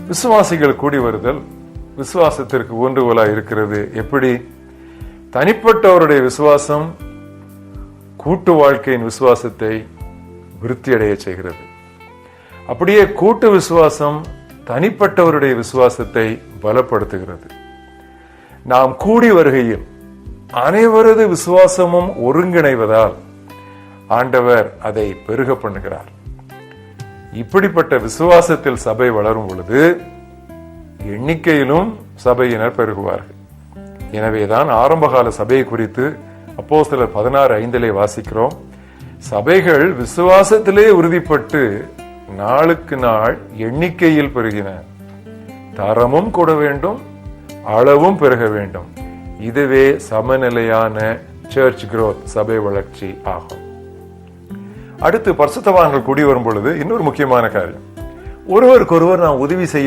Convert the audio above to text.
விசுவாசிகள் கூடி வருதல் விசுவாசத்திற்கு ஊன்றுகோலாய் இருக்கிறது. எப்படி? தனிப்பட்டவருடைய விசுவாசம் கூட்டு வாழ்க்கையின் விசுவாசத்தை விருத்தியடைய செய்கிறது. அப்படியே கூட்டு விசுவாசம் தனிப்பட்டவருடைய விசுவாசத்தை பலப்படுத்துகிறது. நாம் கூடி வருகையில் அனைவரது விசுவாசமும் ஒருங்கிணைவதால் ஆண்டவர் அதை பெருக பண்ணுகிறார். இப்படிப்பட்ட விசுவாசத்தில் சபை வளரும் பொழுது எண்ணிக்கையிலும் சபையினர் பெருகுவார்கள். எனவேதான் ஆரம்பகால சபையை குறித்து அப்போஸ்தலர் 16:5 வாசிக்கிறோம். சபைகள் விசுவாசத்திலே உறுதிப்பட்டு நாளுக்கு நாள் எண்ணிக்கையில் பெருகின. தரமும் கூட வேண்டும், அளவும் பெருக வேண்டும். இதுவே சமநிலையான சர்ச் growth, சபை வளர்ச்சி ஆகும். அடுத்து பரிசுத்தவான்கள் கூடி வரும் பொழுது இன்னொரு முக்கியமான காரியம், ஒருவருக்கொருவர் நாம் உதவி செய்ய